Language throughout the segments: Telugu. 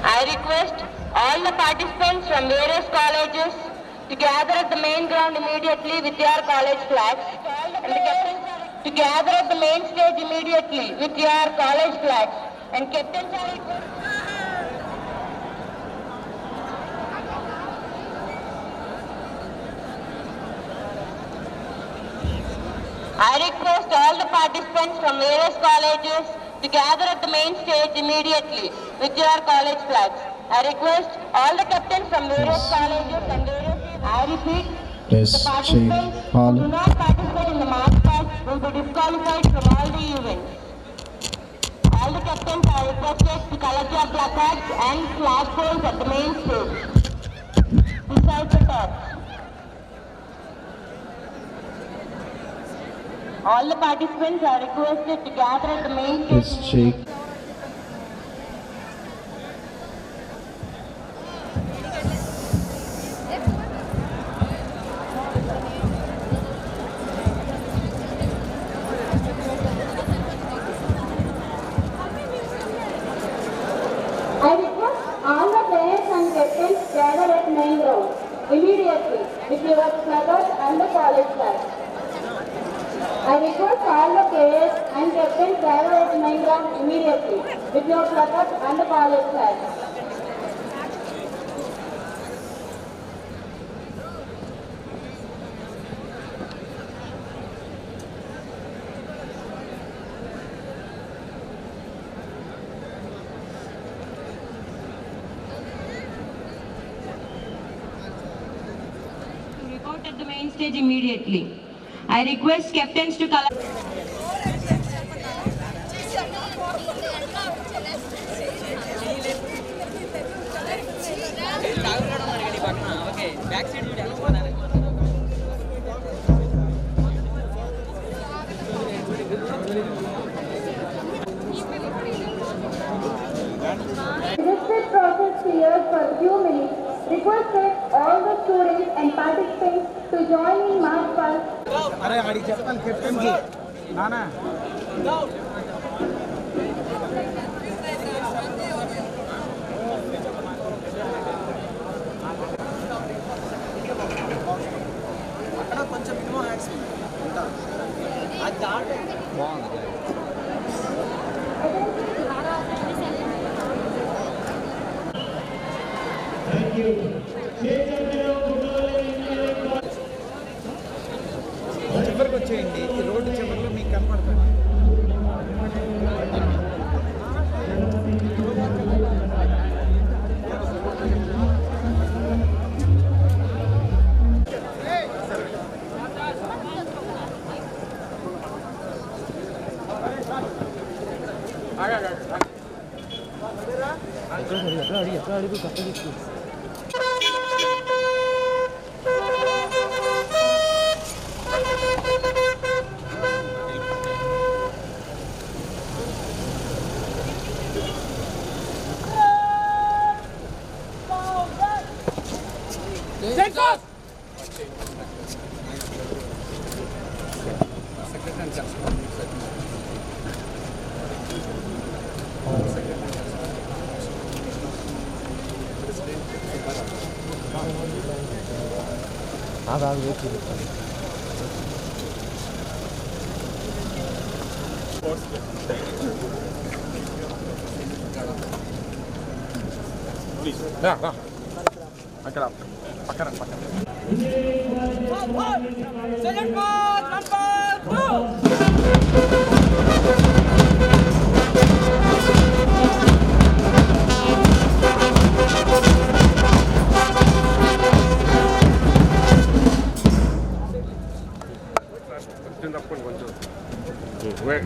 I request all the participants from various colleges to gather at the main ground immediately with your college flags. And the captains to gather at the main stage immediately with your college flags. And captains are requested. I request all the participants from various colleges to gather at the main stage immediately with your college flags. I request all the captains from various colleges and various... I repeat, the participants who do not participate in the march past will be disqualified from all the events. All the captains are requested to collect your placards and flagpoles at the main stage beside the torch. All the participants are requested to gather at the main stage. I request all the players and captains gather at main ground immediately with your placards and the college flag. I request all the players and captains gather at main ground immediately with your placards and the college flag. Report at the main stage immediately. I request captains to collect. Registered process cleared for a few minutes. Requested all the students and participants to join in march past. अरे आड़ी चप्पल कैप्टन की ना ना అక్కడ కొంచెం మినిమం యాడ్స్ ఉంటా అది దాటే బాగుంది థాంక్ యూ చివరికి వచ్చేయండి ఈ రోడ్డు చివరిలో మీకు కనపడుతుంది ఎక్కడ అడుగు కట్టగిస్తూ Take off! అక్కడ పక్కన పక్కన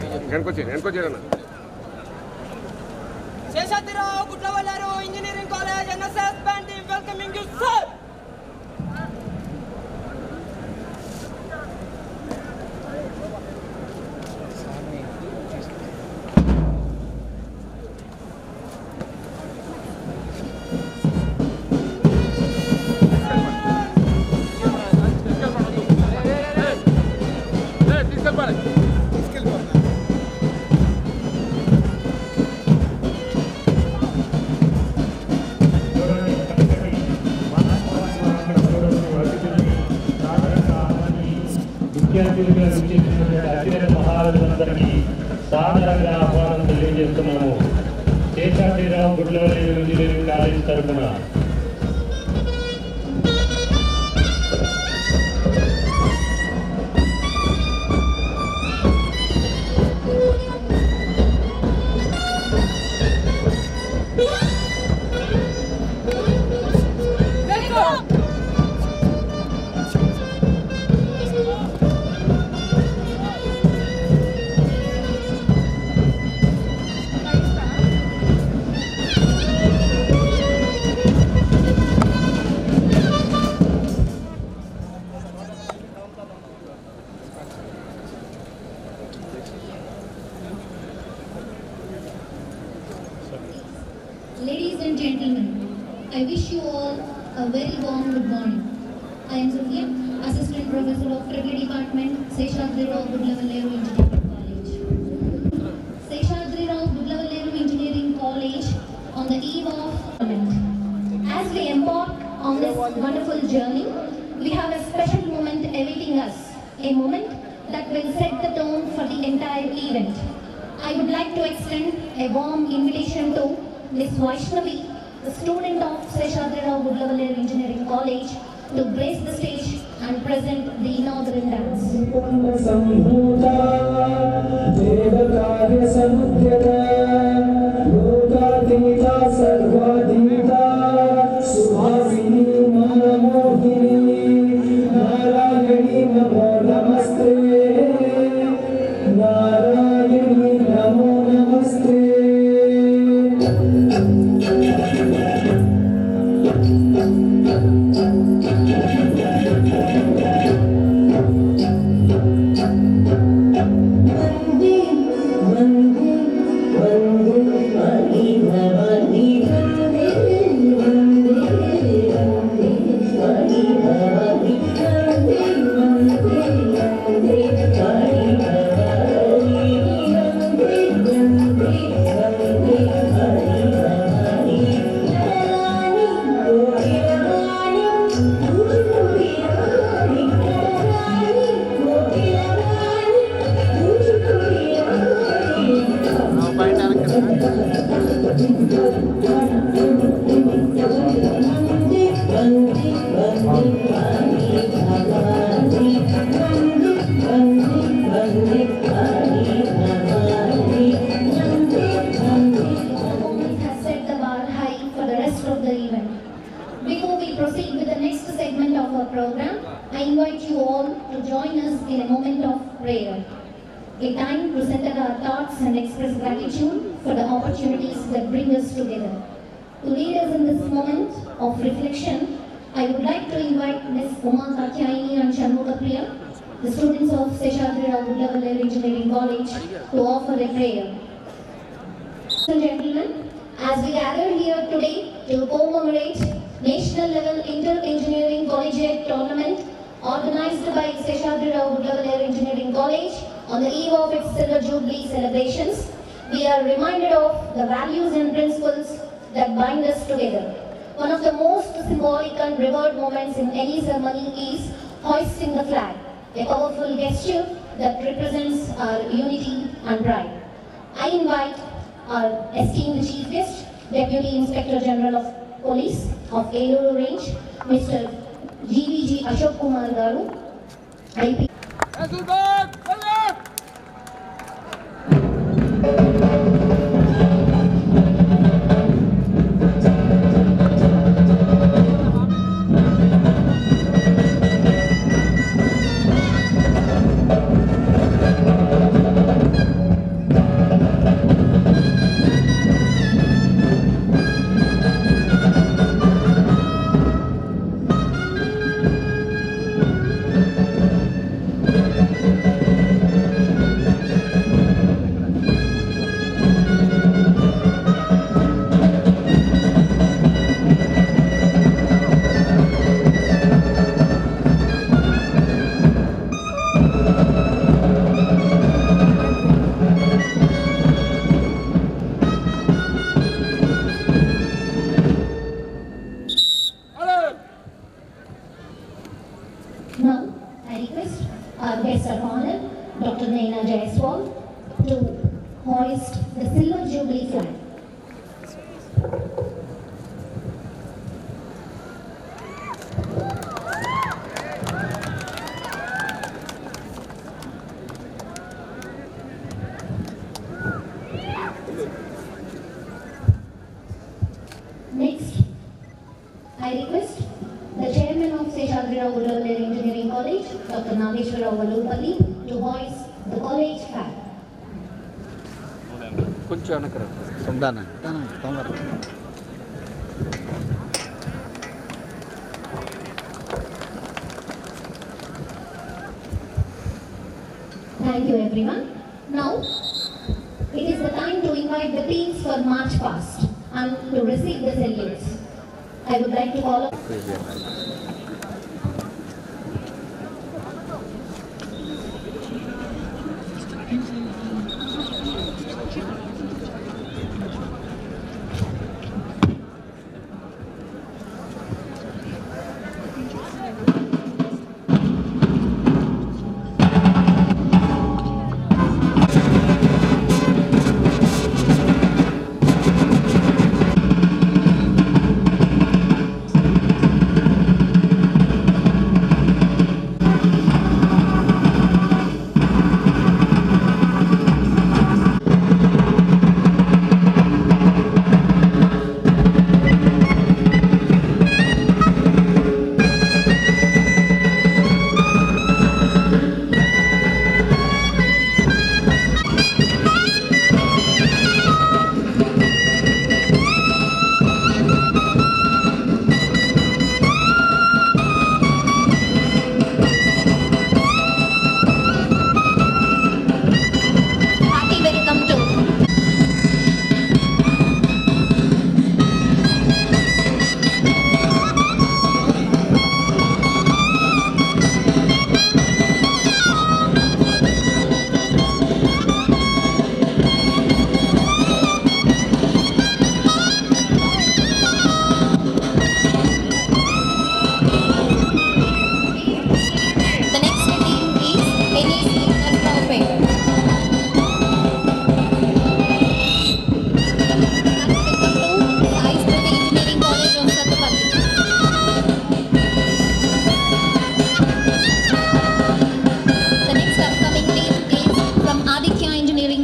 వెనకొచ్చేయనా Seshadri Rao Gudlavalleru engineering college NSS band team welcoming you sir. విద్యార్థులుగా విచ్చేసినటువంటి అత్యంత మహారాజులందరికీ సాధారణంగా ఆహ్వానం తెలియజేస్తున్నాము. శేషాద్రిరావు గుడ్లవల్లేరు ఇంజనీరింగ్ కాలేజ్ తరఫున Ladies and gentlemen, I wish you all a very warm good morning. I am Sofia, Assistant Professor of Trivia Department, Seshadrirao Gudlavalleru Engineering College. Seshadrirao Gudlavalleru Engineering College on the eve of event. As we embark on this wonderful journey, we have a special moment awaiting us, a moment that will set the tone for the entire event. I would like to extend a warm invitation to Ms. Vaishnavi, the student of Seshadrirao Gudlavalleru Engineering College, to grace the stage and present the inaugural dance. A time to center our thoughts and express gratitude for the opportunities that bring us together. To lead us in this moment of reflection, I would like to invite Ms. Uma Katyayani and Shanmugha Priya, the students of Seshadrirao Gudlavalleru Engineering College, to offer a prayer. Ladies and gentlemen, as we gather here today to commemorate National Level Inter-Engineering Collegiate Tournament organized by Seshadrirao Gudlavalleru Engineering College on the eve of its Silver Jubilee celebrations, we are reminded of the values and principles that bind us together. One of the most symbolic and revered moments in any ceremony is hoisting the flag, a powerful gesture that represents our unity and pride. I invite our esteemed Chief Guest, Deputy Inspector General of Police of Eluru Range, Mr. GVG Ashok Kumar Garu, IP. Now, I request our guest of honor, Dr. Naina Jaiswal, to hoist the Silver Jubilee flag. Next, I request the chairman of Seshadri Rao Engineering College, Dr. Nageshwara Vallupalli, to hoist the college flag. కొంచెం వెనకరా సంధాన తొందర Thank you everyone. Now, it is the time to invite the teams for March Past and to receive the salutes. I would like to call up.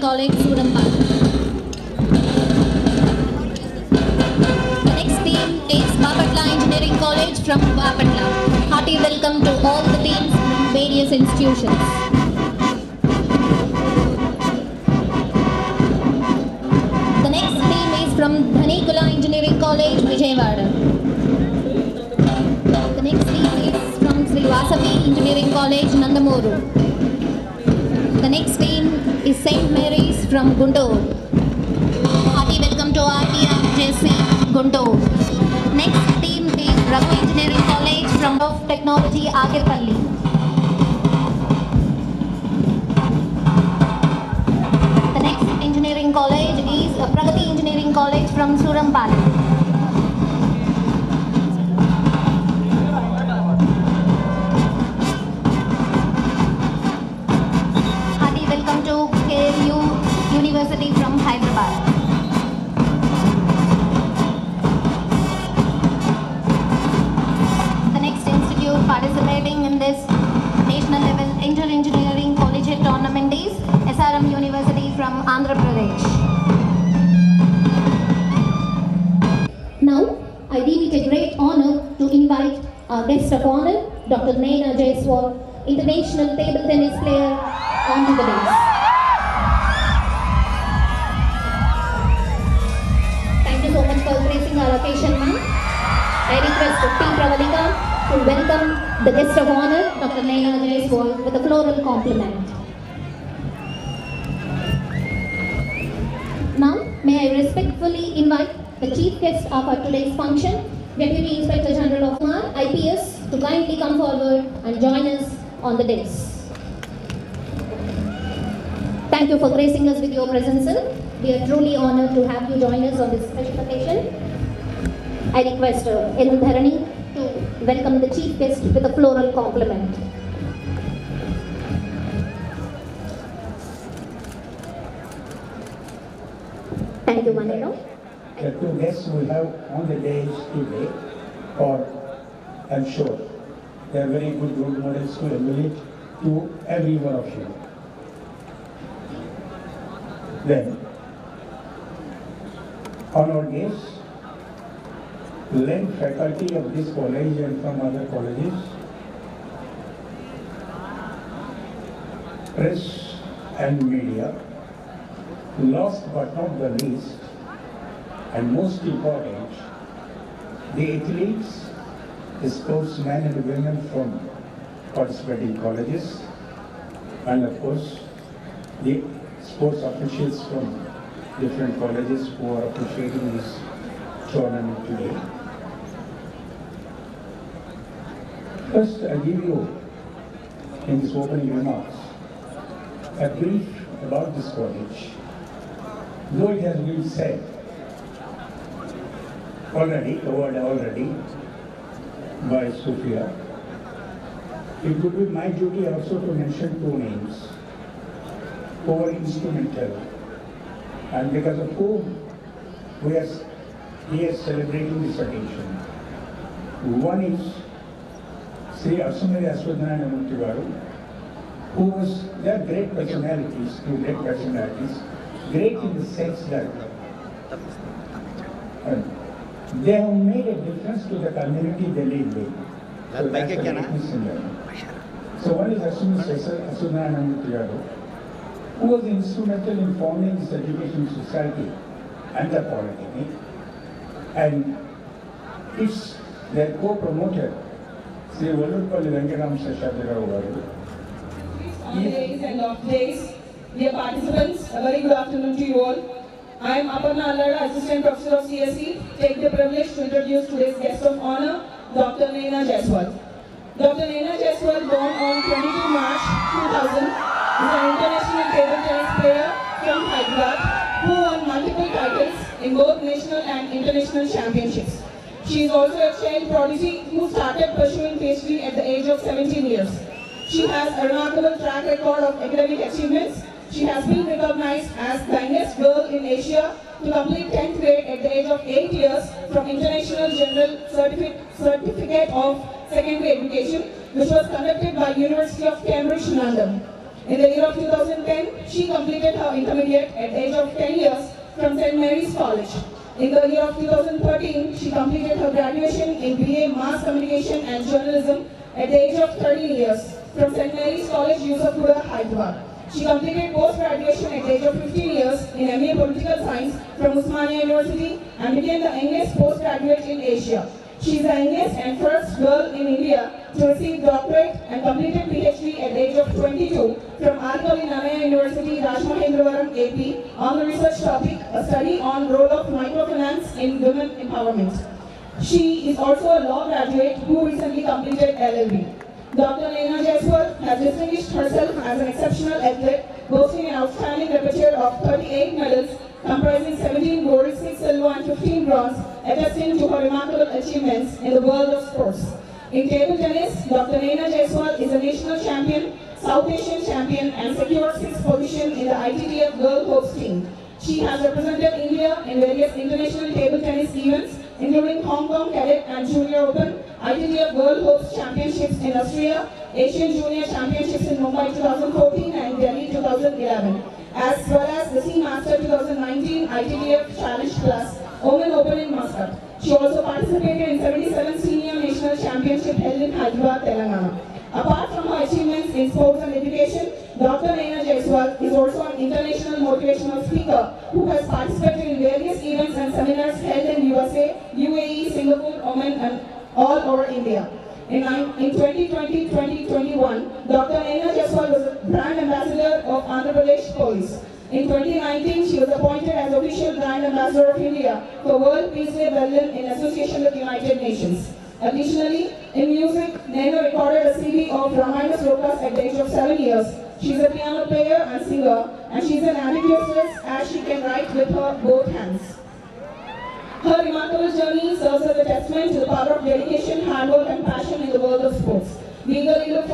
College, Surampal. The next team is Bapatla Engineering College from Bapatla. Hearty welcome to all the teams from various institutions. The next team is from Dhanikula Engineering College, Vijayawada. The next team is from Sri Vasavi Engineering College, Nandamuru. The next team is St. Mary's from Guntur. Hearty welcome to RTRJC Guntur. Next team is Raghu Engineering College from of Technology Agirpalli. The next engineering college is Pragati Engineering College from Surampal. University from Hyderabad. The next institute participating in this national level engineering collegiate tournament is SRM University from Andhra Pradesh. Now, I deem it a great honor to invite our guest of honor, Dr. Naina Jaiswal, international table tennis player, onto the dais. So much for gracing our occasion, ma'am. I request P. Pravalika to welcome the guest of honor, Dr. Naina Jaiswal, with a floral compliment. Now, may I respectfully invite the chief guest of our today's function, Deputy Inspector General of Kumar, IPS, to kindly come forward and join us on the dais. Thank you for gracing us with your presence, sir. We are truly honored to have you join us on this special occasion. I request Ellen Dharani to welcome the chief guest with a floral compliment. Thank you, Manilo. The two guests we have on the day today, or I'm sure they are very good role models to emulate to every one of you. Then, honored guests, led faculty of this college and from other colleges, press and media, last but not the least, and most important, the athletes, the sportsmen and women from participating colleges, and of course, the sports officials from different colleges who are appreciating this tournament today. First, I give you, in this opening remarks, a brief about this college. Though it has been said already by Sophia, it would be my duty also to mention two names who were instrumental and because of whom we are here celebrating this occasion. One is Sri Asumari Aswadhanamurthy Garu, who was, they are great personalities, great in the sense that they have made a difference to the community they live in. So that's a greatness in them. So one is Aswadhanamurthy Garu, who was instrumental in founding this education society and the polytechnic, and it's their co-promoter, Sri Vallurpalli Venkatam Seshadri Garu. On days and off days, dear participants, a very good afternoon to you all. I am Aparna Allada, Assistant Professor of CSE. Take the privilege to introduce today's guest of honor, Dr. Naina Jaiswal. Dr. Naina Jaiswal, born on 22 March 2000, is an international table tennis player from Hyderabad who won multiple titles in both national and international championships. She is also a child prodigy who started pursuing PhD at the age of 17 years. She has a remarkable track record of academic achievements. She has been recognized as the youngest girl in Asia to complete 10th grade at the age of 8 years from International General Certificate of Secondary Education, which was conducted by University of Cambridge, London. In the year of 2010, she completed her intermediate at the age of 10 years from St. Mary's College. In the year of 2013, she completed her graduation in BA Mass Communication and Journalism at the age of 13 years from St. Mary's College, Yusufpura, Hyderabad. She completed post-graduation at the age of 15 years in MA Political Science from Osmania University and became the youngest postgraduate in Asia. She is the youngest and first girl in India to receive doctorate and completed PhD at the age of 22 from Arikavi Nanaya University, Rajamahendravaram, AP on the research topic, a study on role of microfinance in women empowerment. She is also a law graduate who recently completed LLB. Dr. Naina Jaiswal has distinguished herself as an exceptional athlete, boasting an outstanding repertoire of 38 medals, comprising 17 gold, 6 silver and 15 bronze, attesting to her remarkable achievements in the world of sports. In table tennis, Dr. Naina Jaiswal is a national champion, South Asian champion and secured 6th position in the ITTF Girl Hopes team. She has represented India in various international table tennis events, including Hong Kong Cadet and Junior Open, ITTF World Hopes Championships in Austria, Asian Junior Championships in Mumbai 2014 and Delhi 2011, as well as the Seamaster 2019 ITTF Challenge Plus Women Open in Muscat. She also participated in 77 Senior National Championship held in Hyderabad, Telangana. Apart from her achievements in sports and education, Dr. Naina Jaiswal is also an international motivational speaker who has participated in various events and seminars held in USA, UAE, Singapore, Oman and all over India. In 2020-2021, Dr. Naina Jaiswal was a brand ambassador of Andhra Pradesh Police. In 2019, she was appointed as official brand ambassador of India for World Peace Day Berlin in association with United Nations. Additionally, in music, Naina recorded a CD of Ramayana Slokas at the age of 7 years. She is a piano player and singer, and she is an ambidextrous as she can write with her both hands. Her remarkable journey serves as a testament to the power of dedication, hard work and passion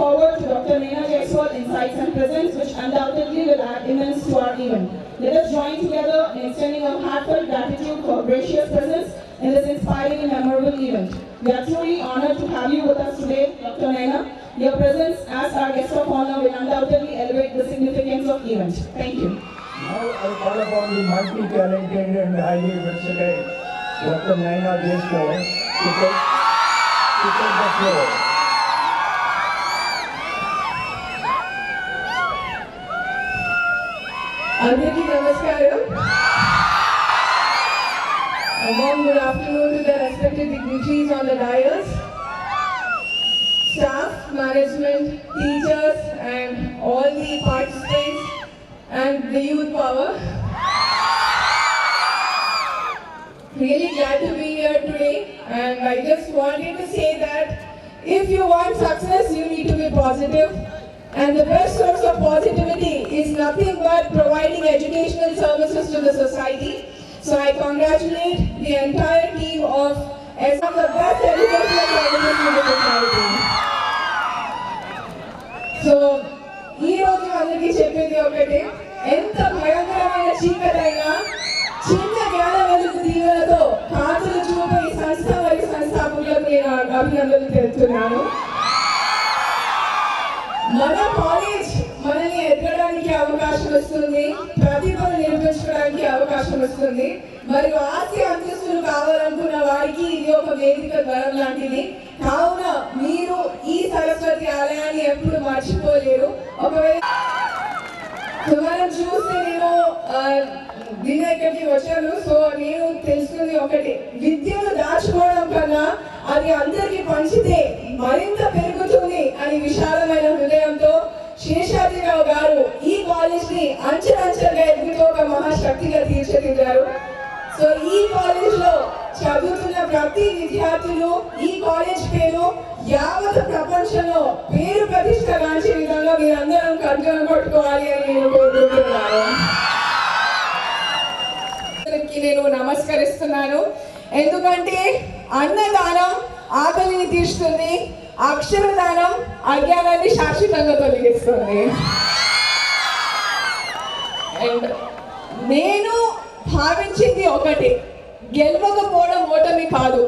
forward to Dr. Naina Jaiswal insights and presence, which undoubtedly will add immense to our event. Let us join together in extending our heartfelt gratitude for gracious presence in this inspiring and memorable event. We are truly honored to have you with us today, Dr. Naina. Your presence as our guest of honor will undoubtedly elevate the significance of the event. Thank you. Now I call upon the multi-talented and highly versatile Dr. Naina Jaiswal to take the floor. Andariki namaskaram. A warm good afternoon to the respected dignitaries on the dais, staff, management, teachers, and all the participants and the youth power. Really glad to be here today, and I just wanted to say that if you want success, you need to be positive. And the best source of positivity is nothing but providing educational services to the society. So I congratulate the entire team of some of the best educational services to the society. So, ఈ రోజు అందరికీ చెప్పేది ఒకటే, ఎంత భయంకరమైన చీకటైనా చిన్న జ్ఞాన వెలుగు దీవెనతో కాంతులు చూపే ఈ సంస్థ మరియు సంస్థాపకులకు నేను అభినందనలు తెలుపుతున్నాను. మన కాలేజ్ మనల్ని ఎదగడానికి అవకాశం వస్తుంది, ప్రతిభను నిరూపించడానికి అవకాశం వస్తుంది, మరియు ఆస్తి అంతస్తులు కావాలనుకున్న వారికి ఇది ఒక వేదిక ద్వారం లాంటిది. కావున మీరు ఈ సరస్వతి ఆలయాన్ని ఎప్పుడు మర్చిపోలేరు. ఒకవేళ మనం చూస్తే నేను నిన్న ఇక్కడికి వచ్చాను. సో నేను తెలుసుకుంది ఒకటి, విద్యను దాచుకోవడం కన్నా అది అందరికీ పంచితే మరింత పెరుగుతుంది అని విశాలమైన హృదయంతో శేషాద్రిరావు గారు ఈ కాలేజ్ ని అంచెలంచెలుగా ఎదుగుతూ ఒక మహాశక్తిగా తీర్చిదిద్దారు. సో ఈ కాలేజ్ లో చదువుతున్న ప్రతి విద్యార్థులు ఈ కాలేజ్ పేరు యావత్ ప్రపంచంలో పేరు ప్రతిష్టగాంచే విధంగా మీరందరం కంకణం కొట్టుకోవాలి అని నేను కోరుకుంటున్నాను. నేను నమస్కరిస్తున్నాను. ఎందుకంటే అన్నదానం ఆకలిని తీరుస్తుంది, అక్షరదానం అజ్ఞానాన్ని శాశ్వతంగా తొలగిస్తుంది. అండ్ నేను భావించింది ఒకటి, గెలవకపోవడం ఓటమి కాదు,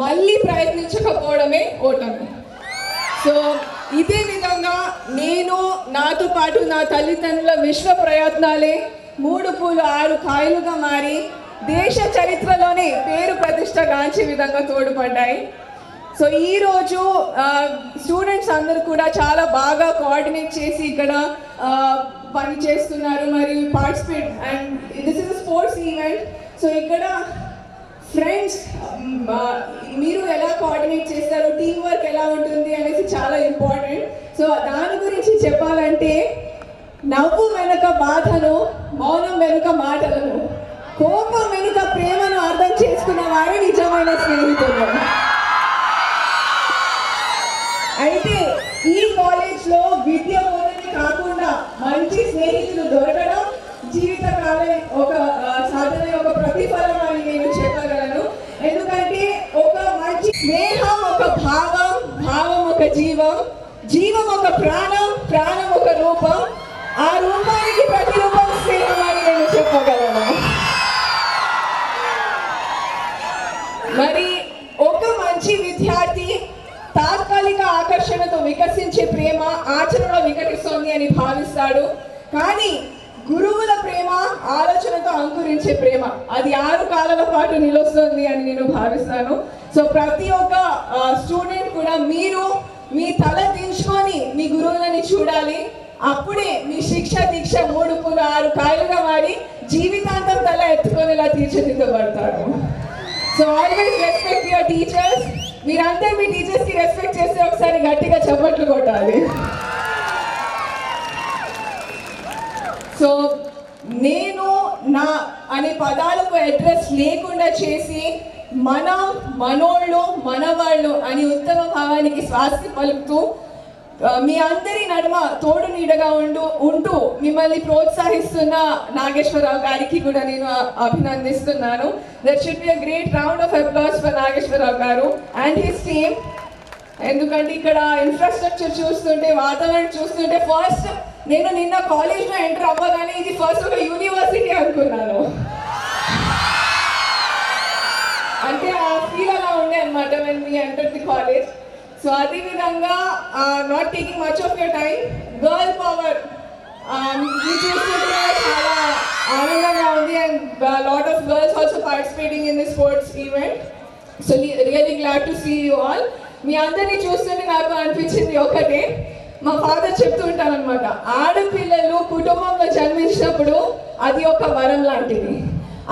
మళ్ళీ ప్రయత్నించకపోవడమే ఓటమి. సో ఇదే విధంగా నేను నాతో పాటు నా తల్లిదండ్రుల విశ్వ ప్రయత్నాలే 3 పూలు 6 కాయలుగా మారి దేశ చరిత్రలోనే పేరు ప్రతిష్టగాంచే విధంగా తోడ్పడ్డాయి. సో ఈరోజు స్టూడెంట్స్ అందరూ కూడా చాలా బాగా కోఆర్డినేట్ చేసి ఇక్కడ పని చేస్తున్నారు మరియు participate, and this is sports event. So ఇక్కడ ఫ్రెండ్స్ మీరు ఎలా కోఆర్డినేట్ చేస్తారు, టీం వర్క్ ఎలా ఉంటుంది అనేసి చాలా ఇంపార్టెంట్. సో దాని గురించి చెప్పాలంటే, నవ్వు వెనుక బాధను, మౌనం వెనుక మాటలను, కోపం వెనుక ప్రేమను అర్థం చేసుకున్న వారే నిజమైన స్నేహితులు. అయితే ఈ కాలేజ్లో విద్య మొదటి కాకుండా మంచి స్నేహితులు దొరకడం జీవితకాలం ఒక సాధన, ఒక ప్రతిఫలం అని నేను చెప్పగలను. ఎందుకంటే ఒక మంచి స్నేహం ఒక భావం, భావం ఒక జీవం, జీవం ఒక ప్రాణం, ప్రాణం ఒక రూపం, ఆ రూపానికి ప్రతిరూపం స్నేహం అని నేను చెప్పగలను. మరి ఒక మంచి విద్యార్థి తాత్కాలిక ఆకర్షణతో వికసించే ప్రేమ ఆచరణలో వికటిస్తోంది అని భావిస్తాడు. కానీ గురువుల ప్రేమ ఆలోచనతో అంకురించే ప్రేమ అది 6 కాలాల పాటు నిలుస్తుంది అని నేను భావిస్తాను. సో ప్రతి ఒక్క స్టూడెంట్ కూడా మీరు మీ తల దించుకొని మీ గురువులని చూడాలి. అప్పుడే మీ శిక్ష దీక్ష 3 పూలు 6 కాయలుగా మారి జీవితాంతం తల ఎత్తుకొనేలా తీర్చిదిద్దబడతారు. So always respect your teachers. మీరందరూ మీ టీచర్స్ కి రెస్పెక్ట్ చేస్తే ఒకసారి గట్టిగా చప్పట్లు కొట్టాలి. సో నేను నా అనే పదాలకు అడ్రస్ లేకుండా చేసి మనం, మనోళ్ళు, మనవాళ్ళు అని ఉత్తమ భావానికి స్వాస్తి పలుకుతూ మీ అందరి నడుమ తోడు నీడగా ఉంటూ మిమ్మల్ని ప్రోత్సహిస్తున్న నాగేశ్వరరావు గారికి కూడా నేను అభినందిస్తున్నాను. That should be a great round of applause for Nageswara Rao గారు అండ్ హిస్ టీమ్. ఎందుకంటే ఇక్కడ ఇన్ఫ్రాస్ట్రక్చర్ చూస్తుంటే, వాతావరణం చూస్తుంటే ఫస్ట్ నేను నిన్న కాలేజ్లో ఎంటర్ అవ్వగానే ఇది ఫస్ట్ ఒక యూనివర్సిటీ అనుకున్నాను. అంటే ఆ ఫీల్ అలా ఉండే అనమాట when we enter the college. So అదేవిధంగా not taking much of your time, girl power ఇది చూస్తుంటే చాలా ఆనందంగా ఉంది. And lot of girls also participating in the sports event. So really glad to see you all. మీ అందరినీ చూస్తుంటే నాకు అనిపించింది ఒకటే, మా ఫాదర్ చెప్తూ ఉంటారనమాట, ఆడపిల్లలు కుటుంబంలో జన్మించినప్పుడు అది ఒక వరం లాంటిది.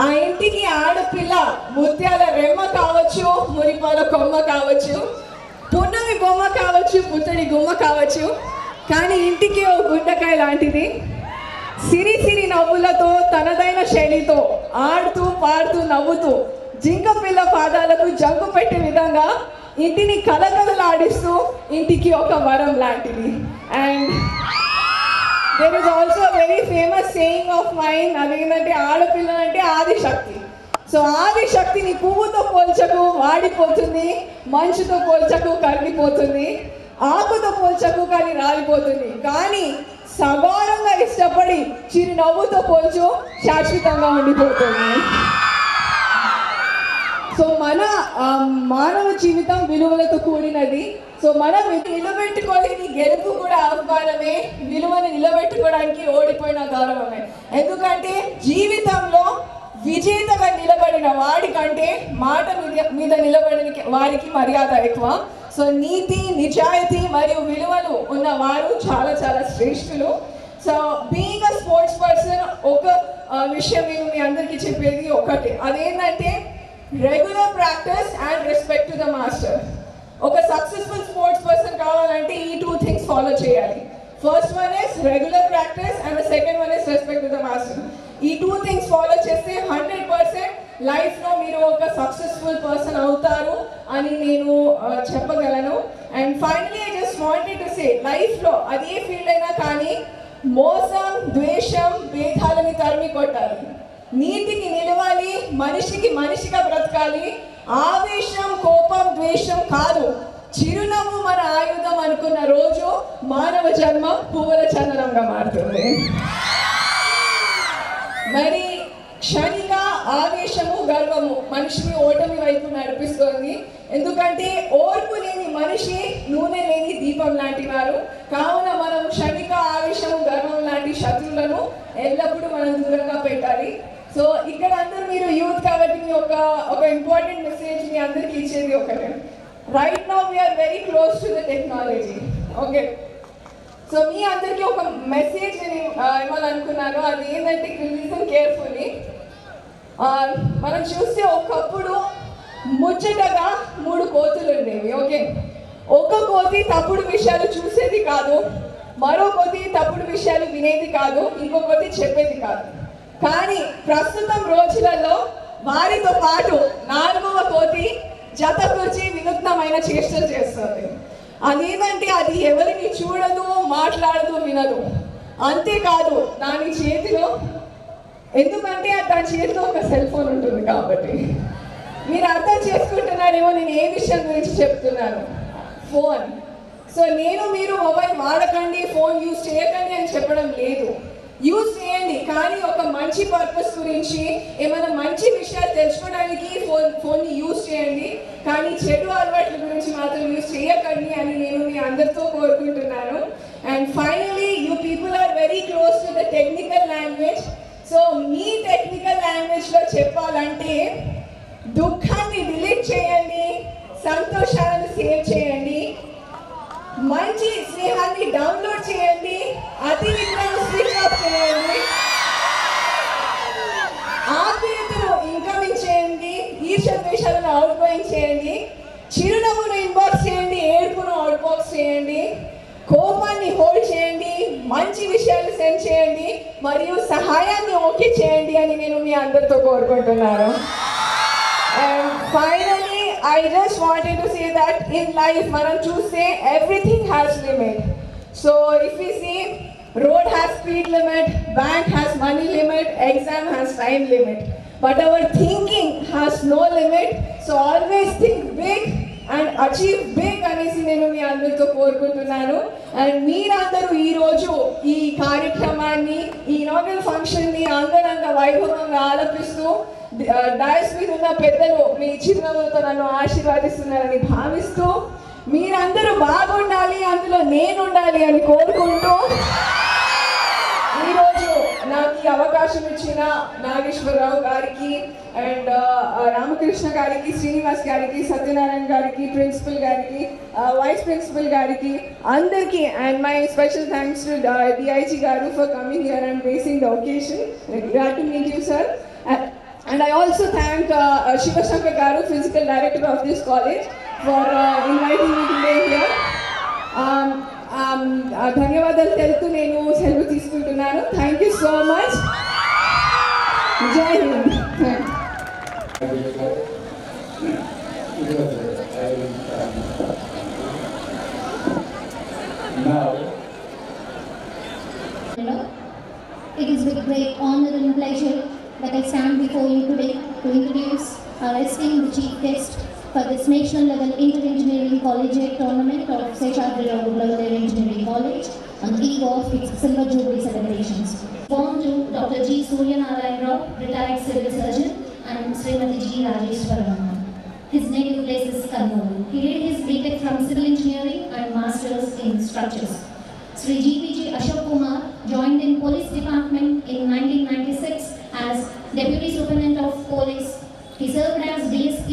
ఆ ఇంటికి ఆడపిల్ల ముత్యాల రెమ్మ కావచ్చు, మురిపాల కొమ్మ కావచ్చు, పున్నమి బొమ్మ కావచ్చు, పుత్తడి గుమ్మ కావచ్చు, కానీ ఇంటికి ఓ గుండకాయ లాంటిది. సిరి సిరి నవ్వులతో తనదైన శైలితో ఆడుతూ పాడుతూ నవ్వుతూ జింక పిల్ల పాదాలకు జంకు పెట్టే విధంగా ఇంటిని కలకలలాడిస్తూ ఇంటికి ఒక వరం లాంటిది. And there is also a very famous saying of mine, అదేంటంటే ఆడపిల్లలంటే ఆదిశక్తి. సో ఆదిశక్తిని పువ్వుతో పోల్చకు వాడిపోతుంది, మంచుతో పోల్చకు కరిగిపోతుంది, ఆకుతో పోల్చకు కానీ రాలిపోతుంది, కానీ సగౌరవంగా ఇష్టపడి చిరునవ్వుతో పోల్చు శాశ్వతంగా ఉండిపోతుంది. సో మన మానవ జీవితం విలువలతో కూడినది. సో మనం నిలబెట్టుకోలేని గెలుపు కూడా ఆహ్వానమే, విలువను నిలబెట్టుకోవడానికి ఓడిపోయిన గౌరవమే. ఎందుకంటే జీవితంలో విజేతగా నిలబడిన వాడికంటే మాట మీద నిలబడిన వారికి మర్యాద ఎక్కువ. సో నీతి, నిజాయితీ మరియు విలువలు ఉన్న వారు చాలా చాలా శ్రేష్ఠులు. So being a sports person ఒక విషయం నేను మీ అందరికీ చెప్పేది ఒకటి, అదేంటంటే regular practice and respect to the master. ఒక సక్సెస్ఫుల్ స్పోర్ట్స్ పర్సన్ కావాలంటే ఈ 2 things ఫాలో చేయాలి. First one is regular practice and the second one is respect to the master. ఈ 2 things ఫాలో చేస్తే 100% లైఫ్లో మీరు ఒక సక్సెస్ఫుల్ పర్సన్ అవుతారు అని నేను చెప్పగలను. And finally I just wanted to say, లైఫ్లో అదే ఫీల్డ్ అయినా కానీ మోసం, ద్వేషం, భేదాలని తరిమి కొట్టాలి, నీతికి నిలవాలి, మనిషిగా బ్రతకాలి. ఆవేశం, కోపం, ద్వేషం కాదు, చిరునవ్వు మన ఆయుధం అనుకున్న రోజు మానవ జన్మ పువ్వుల చందనంగా మారుతుంది. మరి క్షణిక ఆవేశము, గర్వము మనిషిని ఓటమి వైపు నడిపిస్తుంది. ఎందుకంటే ఓర్పు లేని మనిషి నూనె లేని దీపం లాంటి వారు. కావున మనం క్షణిక ఆవేశము, గర్వం లాంటి శత్రువులను ఎల్లప్పుడూ మనం దూరంగా పెట్టాలి. సో ఇక్కడ అందరూ మీరు యూత్ కాబట్టి మీ ఒక ఇంపార్టెంట్ మెసేజ్ మీ అందరికీ ఇచ్చేది ఒకటే, right now we are very close to the technology. Okay, so మీ అందరికీ ఒక మెసేజ్ నేను ఇవ్వాలనుకున్నాను. అది ఏంటంటే లిసన్ కేర్ఫుల్లీ. మనం చూస్తే ఒకప్పుడు ముచ్చటగా 3 కోతులు ఉండేవి. ఓకే, ఒక కోతి తప్పుడు విషయాలు చూసేది కాదు, మరో కోతి తప్పుడు విషయాలు వినేది కాదు, ఇంకో కోతి చెప్పేది కాదు. కానీ ప్రస్తుతం రోజులలో వారితో పాటు 4వ కోతి జత కూర్చి వినూత్నమైన చేష్టలు చేస్తుంది. అదేంటంటే అది ఎవరిని చూడదు, మాట్లాడదు, వినదు. అంతేకాదు దాని చేతిలో, ఎందుకంటే దాని చేతిలో ఒక సెల్ ఫోన్ ఉంటుంది కాబట్టి. మీరు అర్థం చేసుకుంటున్నారేమో నేను ఏ విషయం గురించి చెప్తున్నాను, ఫోన్. సో మీరు మొబైల్ వాడకండి, ఫోన్ యూజ్ చేయకండి అని చెప్పడం లేదు, యూజ్ చేయండి, కానీ ఒక మంచి పర్పస్ గురించి, ఏమైనా మంచి విషయాలు తెలుసుకోవడానికి ఫోన్ని యూజ్ చేయండి, కానీ చెడు అలవాట్ల గురించి మాత్రం యూజ్ చేయకండి అని నేను మీ అందరితో కోరుకుంటున్నాను. And finally you people are very close to the technical language. So మీ టెక్నికల్ లాంగ్వేజ్లో చెప్పాలంటే దుఃఖాన్ని డిలీట్ చేయండి, సంతోషాలను సేవ్ చేయండి, మంచి స్నేహాన్ని డౌన్లోడ్ చేయండి, అతి విద్యను స్విచ్ ఆఫ్ చేయండి, ఆత్మీయతను ఇన్కమింగ్ చేయండి, ఈర్ష్య-ద్వేషాలను అవుట్గోయింగ్ చేయండి, చిరునవ్వును ఇన్బాక్స్ చేయండి, ఏడుపును అవుట్బాక్స్ చేయండి, కోపాన్ని హోల్డ్ చేయండి, మంచి విషయాలు సెండ్ చేయండి, మరియు సహాయాన్ని ఓకే చేయండి అని నేను మీ అందరితో కోరుకుంటున్నాను. And finally, I just wanted to say that in life, మనం చూస్తే everything has limit. So if we see, road has speed limit, bank has money limit, exam has time limit. But our thinking has no limit. So always think big and achieve big అనేసి నేను అందరితో కోరుకుంటున్నాను. అండ్ మీరందరూ ఈరోజు ఈ కార్యక్రమాన్ని, ఈ ఇనాగరల్ ఫంక్షన్ని అంగరంగ వైభవంగా ఆలపిస్తూ డయస్ మీద ఉన్న పెద్దలు మీ చిరునవ్వులతో నన్ను ఆశీర్వాదిస్తున్నారని భావిస్తూ, మీరందరూ బాగుండాలి, అందులో నేను ఉండాలి అని కోరుకుంటూ, ఈరోజు నాకు ఈ అవకాశం ఇచ్చిన నాగేశ్వరరావు గారికి అండ్ రామకృష్ణ గారికి, శ్రీనివాస్ గారికి, సత్యనారాయణ గారికి, ప్రిన్సిపల్ గారికి, వైస్ ప్రిన్సిపల్ గారికి అందరికీ, and my special thanks to DIG గారు for coming here and gracing the occasion. Glad to meet you, sir. And I also thank Shivashankar Garu, Physical Director of this college, for inviting me today here. ధన్యవాదాలు తెలుపుతూ నేను సెలవు తీసుకుంటున్నాను. Thank you so much. జై Hind. It is with great honor and pleasure that I stand before you today to introduce our esteemed chief guest for this national level inter-engineering collegiate tournament of Seshadri Rao Global Engineering College on the eve of its Silver Jubilee celebrations. Born to Dr. G. Suryanarayan Rao, retired civil surgeon, and Srimati G. Rajeshwaran. His native place is Karnool. He did his BTech from Civil Engineering and Masters in Structures. Sri GPG Ashok Kumar joined in Police Department in 1996 as Deputy Superintendent of Police. He served as DSP,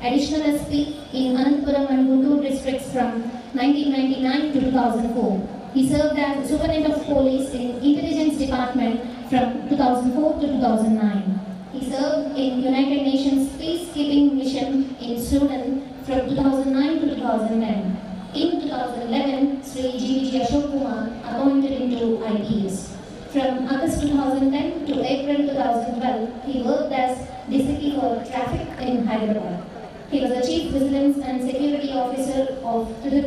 Additional SP in Ananthapuram and Guntur districts from 1999 to 2004. He served as Superintendent of Police in Intelligence Department from 2004 to 2009. He served in United Nations Peacekeeping Mission in Sudan from 2009 to 2010. In 2011, Sri GVG Ashok Kumar appointed into IPS. From August 2010 to April 2012, he worked as DCP for Traffic in Hyderabad. He was the Chief Vigilance and Security Officer of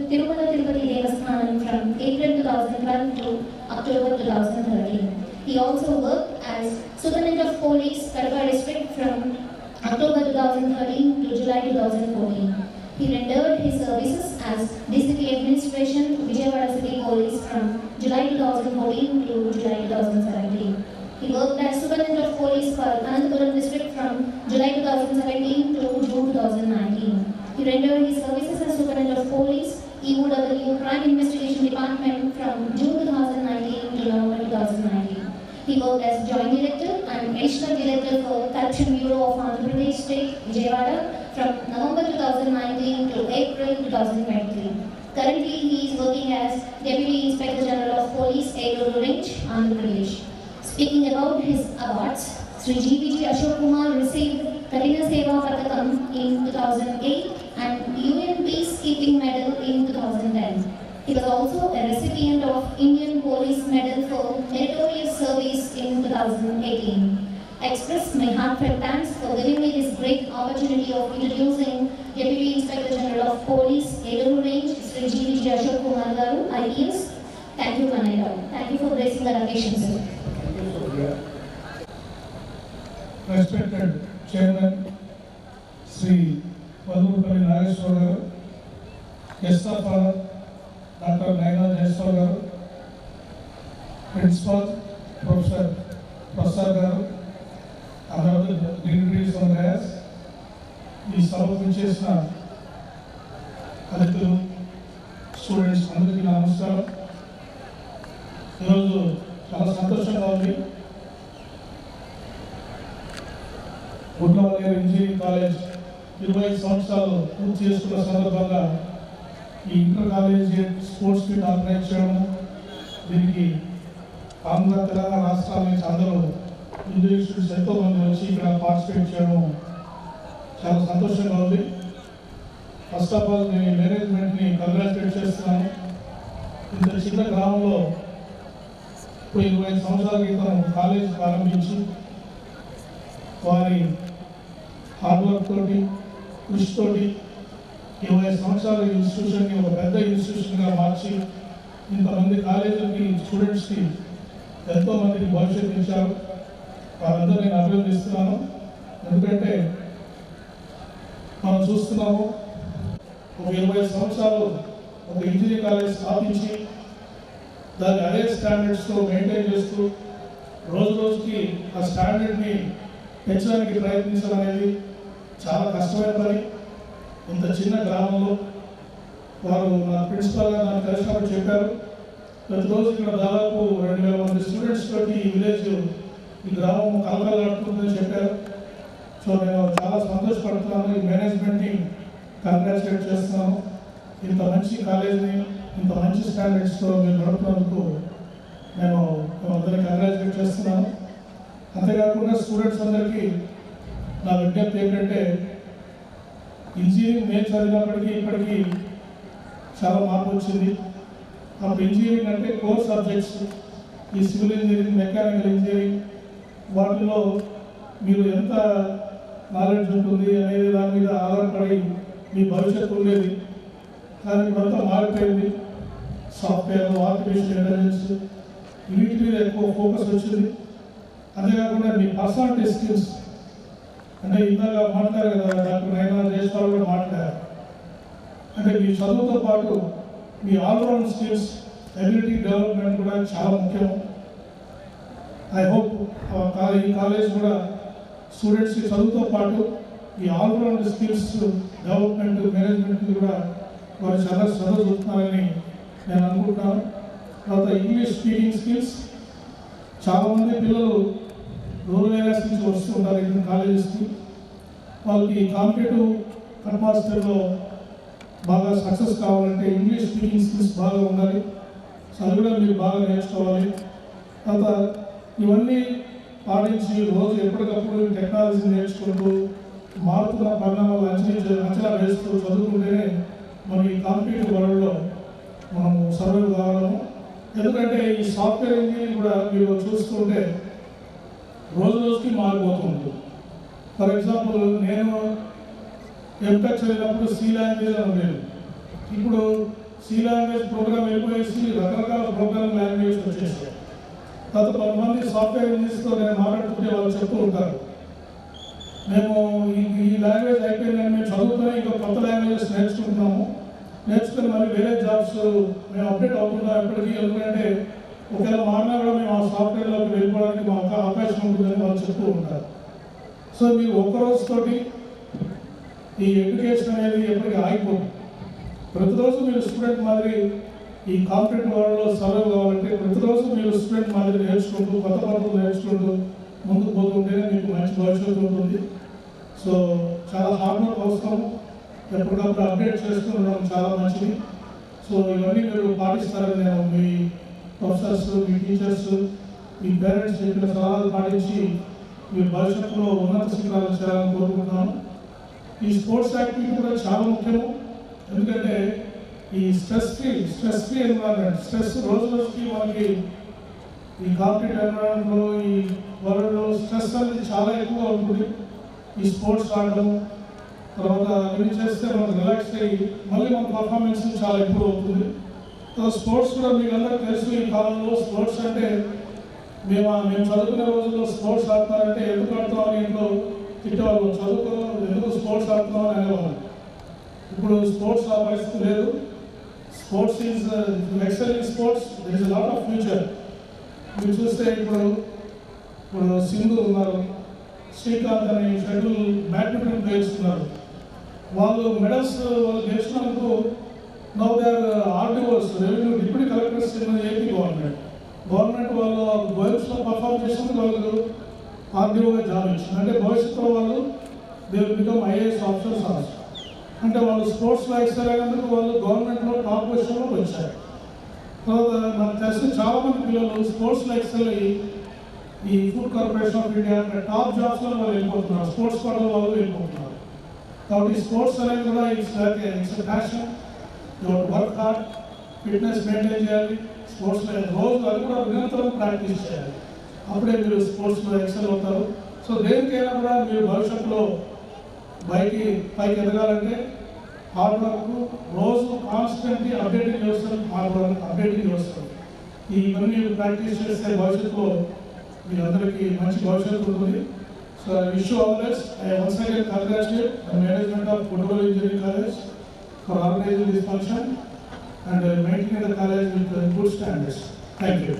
Tirumala Tirupati Devasthanam from April 2012 to October 2013. He also worked as Superintendent of Police, Kadapa District from October 2013 to July 2014. He rendered his services as DCP Administration, Vijayawada City Police from July 2014 to July 2017. He worked as Superintendent of Police for Ananthapuram District from July 2017 to June 2019. He rendered his services as Superintendent of Police, EOW Crime Investigation Department from June 2019 to November 2019. He worked as Joint Director and Additional Director for Corruption Bureau of Andhra Pradesh State, Vijayawada, from November 2019 to April 2023. Currently, he is working as Deputy Inspector General of Police, Eluru Range, Andhra Pradesh. Speaking about his awards, Sri GVG Ashok Kumar received Katina Seva Patakam in 2008 and UN Peacekeeping Medal in 2010. He was also a recipient of Indian Police Medal for Meritorious Service in 2018. I express my heartfelt thanks for giving me this great opportunity of introducing Deputy Inspector General of Police, Eluru Range, Sri GVG Ashok Kumar Garu, IPS. Thank you, Manila. Thank you for gracing the occasion, sir. Respected Chairman Sri Madhupalli Nageshwar Garu, Guest of Honor Dr. Naina Jaiswal Garu, Principal Professor Prasad Garu, other dignitaries on the dais, ఈ సభకు చేసిన అతిథులు, స్టూడెంట్స్ అందరికీ నా నమస్కారం. ఈరోజు చాలా సంతోషంగా ఉంది. గుడ్లవల్లి ఇంజనీరింగ్ కాలేజ్ 20 సంవత్సరాలు పూర్తి చేసుకున్న సందర్భంగా ఈ inter college sports meet organise చేయడము, దీనికి ఆంధ్ర తెలంగాణ రాష్ట్రాల నుంచి అందరూ ఇంజనీరింగ్ స్టూడెంట్స్ ఎంతోమంది వచ్చి ఇక్కడ పార్టిసిపేట్ చేయడం చాలా సంతోషంగా ఉంది. ఫస్ట్ ఆఫ్ ఆల్ నేను మేనేజ్మెంట్ని కంగ్రాచులేట్ చేస్తున్నాను. ఇంత చిన్న గ్రామంలో 20 సంవత్సరాల క్రితం కాలేజ్ ప్రారంభించి వారి హార్డ్ వర్క్ తోటి, కృషితోటి 20 సంవత్సరాల ఇన్స్టిట్యూషన్ని ఒక పెద్ద ఇన్స్టిట్యూషన్గా మార్చి ఇంతమంది కాలేజీలకి, స్టూడెంట్స్కి ఎంతోమందికి భవిష్యత్తు ఇచ్చారు. వారందరూ నేను అభినందిస్తున్నాను. ఎందుకంటే మనం చూస్తున్నాము, ఒక 20 సంవత్సరాలు ఒక ఇంజనీరింగ్ కాలేజ్ స్థాపించి దాన్ని అదే స్టాండర్డ్స్తో మెయింటైన్ చేస్తూ రోజు రోజుకి ఆ స్టాండర్డ్ని పెంచడానికి ప్రయత్నించడం అనేది చాలా కష్టమైన పని. ఇంత చిన్న గ్రామంలో వారు నా ప్రిన్సిపల్ గారు నాకు కలిసినప్పుడు చెప్పారు, ప్రతిరోజు ఇక్కడ దాదాపు 2000 మంది స్టూడెంట్స్ తోటి ఈ విలేజ్ ఈ గ్రామం కలకలాడుతుందని చెప్పారు. సో నేను చాలా సంతోషపడుతున్నాను. ఈ మేనేజ్మెంట్ని కంగ్రాచులేట్ చేస్తున్నాను. ఇంత మంచి కాలేజీని ఇంత మంచి స్టాండర్డ్స్తో మీరు నడుపుతున్నందుకు నేను అందరినీ కంగ్రాచులేట్ చేస్తున్నాను. అంతేకాకుండా స్టూడెంట్స్ అందరికీ నా విజ్ఞప్తి ఏంటంటే, ఇంజనీరింగ్ నేను చదివినప్పటికీ ఇప్పటికీ చాలా మార్పు వచ్చింది. అప్పుడు ఇంజనీరింగ్ అంటే కోర్ సబ్జెక్ట్స్, ఈ సివిల్ ఇంజనీరింగ్, మెకానికల్ ఇంజనీరింగ్, వాటిలో మీరు ఎంత నాలెడ్జ్ ఉంటుంది అనేది దాని మీద ఆధారపడి మీ భవిష్యత్తు ఉండేది. కానీ ఇప్పుడంతా మారిపోయింది. సాఫ్ట్వేర్, ఆర్టిఫిషియల్ ఇంటెలిజెన్స్, వీటి మీద ఎక్కువ ఫోకస్ వచ్చింది. అంతేకాకుండా మీ పర్సనాలిటీ స్కిల్స్ అంటే ఇందాక మాట్లాడారు కదా, డాక్టర్ నైనా జయస్వాల్ కూడా మాట్లాడారు. అంటే మీ చదువుతో పాటు మీ ఆల్రౌండ్ స్కిల్స్, ఎబిలిటీ డెవలప్మెంట్ కూడా చాలా ముఖ్యం. ఐ హోప్ ఈ కాలేజ్ కూడా స్టూడెంట్స్కి చదువుతో పాటు ఈ ఆల్రౌండ్ స్కిల్స్ డెవలప్మెంట్, మేనేజ్మెంట్ కూడా వారు చాలా శ్రద్ధ చూస్తున్నారని నేను అనుకుంటున్నాను. తర్వాత ఇంగ్లీష్ స్పీకింగ్ స్కిల్స్, చాలామంది పిల్లలు రూరల్ ఏరియాస్ నుంచి వస్తుంటారు ఇక్కడ కాలేజెస్కి. వాళ్ళకి కాంపిటేటివ్ కన్మాస్టర్లో బాగా సక్సెస్ కావాలంటే ఇంగ్లీష్ స్పీకింగ్ స్కిల్స్ బాగా ఉండాలి. సో అది కూడా మీరు బాగా నేర్చుకోవాలి. తర్వాత ఇవన్నీ పాటించి రోజు ఎప్పటికప్పుడు టెక్నాలజీ నేర్చుకుంటూ మారుతున్న పరిణామాలు అంచనా వేస్తూ చదువుకుంటేనే మనం ఈ కాంపిటేటివ్ వరల్డ్లో మనం సర్వైవ్ కావడము. ఎందుకంటే ఈ సాఫ్ట్వేర్ ఇంజనీరింగ్ కూడా మీరు చూస్తుంటే రోజు రోజుకి మారిపోతుంది. ఫర్ ఎగ్జాంపుల్ నేను ఎంటెక్ చదివినప్పుడు సి లాంగ్వేజ్ అని ఉండేది. ఇప్పుడు సి లాంగ్వేజ్ ప్రోగ్రామ్ వెళ్ళిపోయేసి రకరకాల ప్రోగ్రామ్ లాంగ్వేజ్ వచ్చేసాయి. తర్వాత కొంతమంది సాఫ్ట్వేర్ ఇంజనీర్స్తో నేను మాట్లాడుతుంటే వాళ్ళు చెప్తూ ఉంటారు, మేము ఈ లాంగ్వేజ్ అయిపోయిందని మేము చదువుతూనే ఇంకా కొత్త లాంగ్వేజెస్ నేర్చుకుంటున్నాము, నేర్చుకుని మళ్ళీ వేరే జాబ్స్ మేము అప్డేట్ అవుతున్నాం ఎప్పటికీ. ఎందుకంటే ఒకవేళ మారినా కూడా మేము ఆ సాఫ్ట్వేర్లోకి వెళ్ళిపోవడానికి మాకు అవకాశం ఉంటుందని వాళ్ళు చెప్తూ ఉంటారు. సో మీరు ఒక్కరోజుతోటి ఈ ఎడ్యుకేషన్ అనేది ఎప్పటికీ ఆగిపోతుంది. ప్రతిరోజు మీరు స్టూడెంట్ మాదిరి ఈ కాంపిటేటివ్ వరల్డ్లో సర్వైవ్ కావాలంటే ప్రతిరోజు మీరు స్టూడెంట్ మాదిరి నేర్చుకుంటూ కొత్త పద్ధతులు నేర్చుకుంటూ ముందుకు పోతుంటేనే మీకు మంచి భవిష్యత్తు ఉంటుంది. సో చాలా హార్డ్ వర్క్ అవసరం, ఎప్పటికప్పుడు అప్డేట్ చేస్తూ ఉండడం చాలా మంచిది. సో ఇవన్నీ మీరు పాటిస్తారని నేను మీ ప్రొఫెసర్స్, మీ టీచర్స్, మీ పేరెంట్స్ చెప్పిన సలహాలు పాటించి మీ భవిష్యత్తులో ఉన్నత శిఖరాలు చేయాలని కోరుకుంటున్నాను. ఈ స్పోర్ట్స్ యాక్టివిటీ కూడా చాలా ముఖ్యము. ఎందుకంటే ఈ స్ట్రెస్ ఫ్రీ ఎన్విరాన్మెంట్, స్ట్రెస్ రోజు రోజుకి మనకి ఈ కాంపిటేటివ్ ఎన్విరాన్మెంట్లో ఈ వరల్డ్లో స్ట్రెస్ అనేది చాలా ఎక్కువగా ఉంటుంది. ఈ స్పోర్ట్స్ ఆడడం తర్వాత ఇవి చేస్తే మనకు రిలాక్స్ అయ్యి మళ్ళీ మన పర్ఫార్మెన్స్ చాలా ఇంప్రూవ్ అవుతుంది. స్పోర్ట్స్ కూడా మీకు అందరికీ తెలుసు, ఈ కాలంలో స్పోర్ట్స్ అంటే మేము చదువుకునే రోజుల్లో స్పోర్ట్స్ ఆడుతున్నారంటే ఎందుకు ఆడుతున్నామని ఇంట్లో తిట్టేవాళ్ళు, చదువుకున్నాం ఎందుకు స్పోర్ట్స్ ఆడుతున్నాం అని అనేవాళ్ళు. ఇప్పుడు స్పోర్ట్స్ ఆ పరిస్థితి లేదు. Sports is excel in sports, there is lot of future. మీరు చూస్తే ఇప్పుడు సింధు ఉన్నారు, శ్రీకాంత్ అని షటిల్ బ్యాడ్మింటన్ ప్లేయర్స్ ఉన్నారు. వాళ్ళు మెడల్స్ వాళ్ళు గెలిచినందుకు now they are RDOs, revenue deputy collectors in AP government వాళ్ళు గోల్స్లో పర్ఫార్మ్ చేసినందుకు వాళ్ళు ఆర్డీఓగా జాబ్ ఇచ్చింది. అంటే భవిష్యత్తులో వాళ్ళు they will become IAS officers also. అంటే వాళ్ళు స్పోర్ట్స్లో ఎక్సెల్ అయినందుకు వాళ్ళు గవర్నమెంట్లో టాప్ పొజిషన్లో వచ్చారు. తర్వాత నాకు తెలిసిన చాలామంది పిల్లలు స్పోర్ట్స్లో ఎక్సెల్ అయ్యి ఈ food corporation of India top జాబ్స్లో వాళ్ళు వెళ్ళిపోతున్నారు, స్పోర్ట్స్ కోటాలో వాళ్ళు వెళ్ళిపోతున్నారు. కాబట్టి స్పోర్ట్స్ అనేది కూడా it's passion, work hard, fitness maintain చేయాలి. స్పోర్ట్స్లో రోజు అది కూడా నిరంతరం ప్రాక్టీస్ చేయాలి, అప్పుడే మీరు స్పోర్ట్స్లో ఎక్సెల్ అవుతారు. సో దేనికైనా కూడా మీరు భవిష్యత్తులో పైకి ఎదగాలంటే హార్డ్ వర్క్, రోజు కాన్స్టెంట్లీ అప్డేటింగ్ చేస్తారు, హార్డ్ వర్క్ అప్డేటింగ్ చేస్తారు. ఇవన్నీ ప్రాక్టీస్ చేస్తే భవిష్యత్తులో మీ అందరికీ మంచి భవిష్యత్తు ఉంటుంది. So I wish you all the best. I once again congratulate the management of football engineering college for organising this function. and maintaining the college with good standards. Thank you.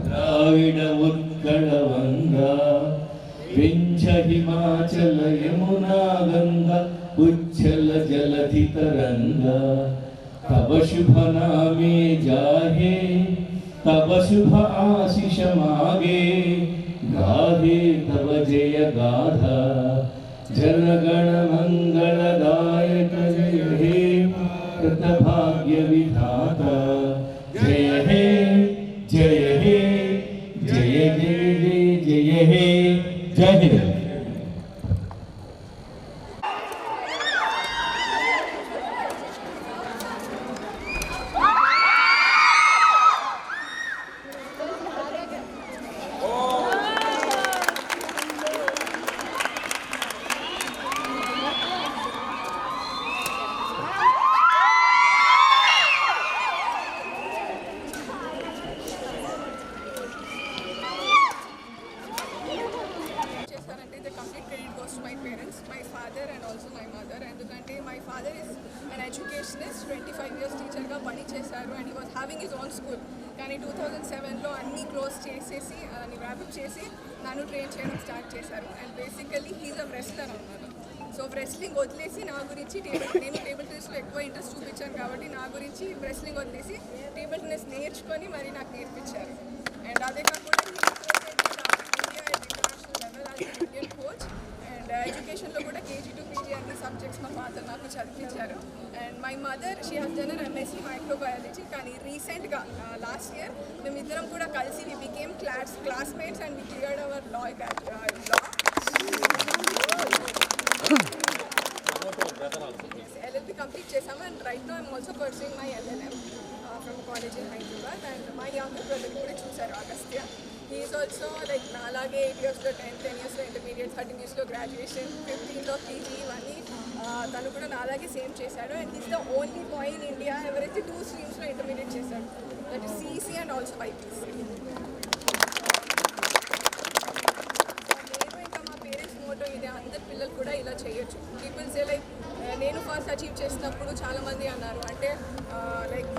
Dravida Utkala Vanga Vindhya Himachala Yamuna Ganga ఉజ్జల జలధి తరంగా తవ శుభ నామే జాహే తవ శుభ ఆశిష మాగే గాహే తవ జయ గాథా जनगण मंगलदायक जय हे कृतभाग्य विधाता जय हे जय हे जय जय जय जय हे जय हे my father and also my mother. Endukante my father is an educationist, 25 years teacher ga pani chesaru and he was having his own school. Kani 2007 lo anni close chesesi ani wrap up chesi nanu train cheyadam start chesaru and basically he is a wrestler annanu. So wrestling వదిలేసి నా గురించి నేను టేబుల్ టెన్నిస్లో ఎక్కువ ఇంట్రెస్ట్ చూపించాను కాబట్టి నా గురించి wrestling వదిలేసి టేబుల్ టెన్నిస్ నేర్చుకొని మరి నాకు నేర్పించారు. అండ్ అదే కాకుండా ఇండియా ఇంటర్నేషనల్ లెవెల్ అది ఇండియన్ కోచ్. అండ్ ఎడ్యుకేషన్లో కూడా కేజీ టు పీజీ అన్ని సబ్జెక్ట్స్ మా ఫాదర్ నాకు చదివించారు. And my mother she has done an MSc microbiology. కానీ రీసెంట్గా లాస్ట్ ఇయర్ మేమిద్దరం కూడా కలిసి we became classmates and we cleared hour law. LLB complete chesam and right now I'm also pursuing my LLM from a college in Hyderabad. And my younger brother kuda chusaru Agastya. He is also like nalage 8 years lo 10 years lo intermediate, 13 years lo graduation, 15 lo PG ivani tanu kuda nalage same chesadu. And he is the only boy in India everything 2 streams lo intermediate chesadu, that is CEC and also IPC. అందరు పిల్లలు కూడా ఇలా చేయొచ్చు. పీపుల్ సే లైక్ నేను ఫస్ట్ అచీవ్ చేసినప్పుడు చాలామంది అన్నారు అంటే లైక్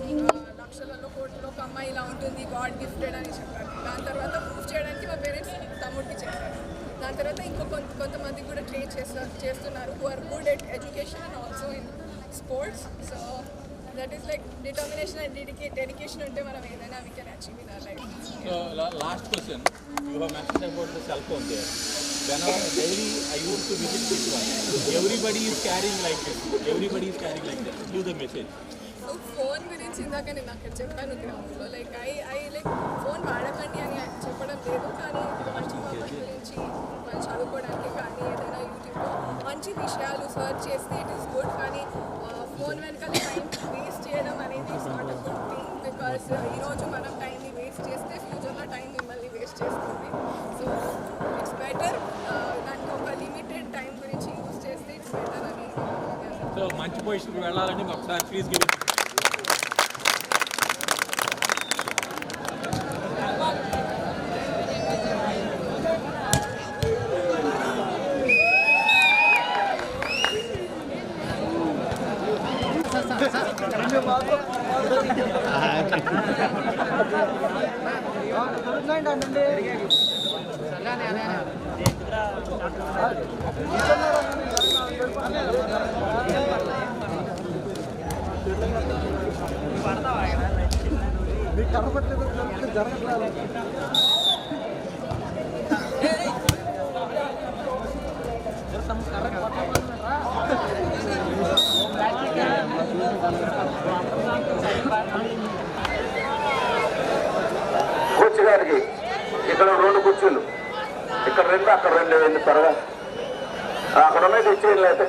లక్షలలో కోట్లలో ఒక అమ్మాయి ఇలా ఉంటుంది గాడ్ గిఫ్టెడ్ అని చెప్పారు. దాని తర్వాత ప్రూఫ్ చేయడానికి మా పేరెంట్స్ తమ్ముడికి చేశారు. దాని తర్వాత ఇంకో కొంతమంది కూడా ట్రైన్ చేస్తున్నారు who are good at education and also in sports. So that is like determination and dedication unte manam edaina we can achieve in our life. So last question, you have mentioned about the cell phone there. Whenever daily I used to visit this one, everybody is carrying like this, give the message. So phone gurinchi indaka nenu akkada cheppanu ground lo like I like phone vaadakandi ani చెప్పడం లేదు. కానీ మంచి పర్పస్ గురించి మనం చదువుకోవడానికి కానీ ఏదైనా యూట్యూబ్లో మంచి విషయాలు సర్చ్ చేస్తే ఇట్ ఈస్ గుడ్. కానీ ఫోన్ వెనకాల టైం వేస్ట్ చేయడం అనేది it's not a good thing. Because ఈరోజు మనం టైంని వేస్ట్ చేస్తే ఫ్యూచర్లో టైం మిమ్మల్ని వేస్ట్ చేస్తుంది. సో ఇట్స్ బెటర్ దానికి ఒక లిమిటెడ్ టైం గురించి యూజ్ చేస్తే ఇట్స్ బెటర్ అని. సో మంచి ఫస్ట్ పొజిషన్కి వెళ్ళాలని ఒకసారి ప్లీజ్ గివ్ ఇట్. కోచ్ గారికి ఇక్కడ 2 కుర్చీలు, ఇక్కడ 2 అక్కడ 2 త్వరగా అక్కడ ఉన్నాయి తెచ్చేయండి. అయితే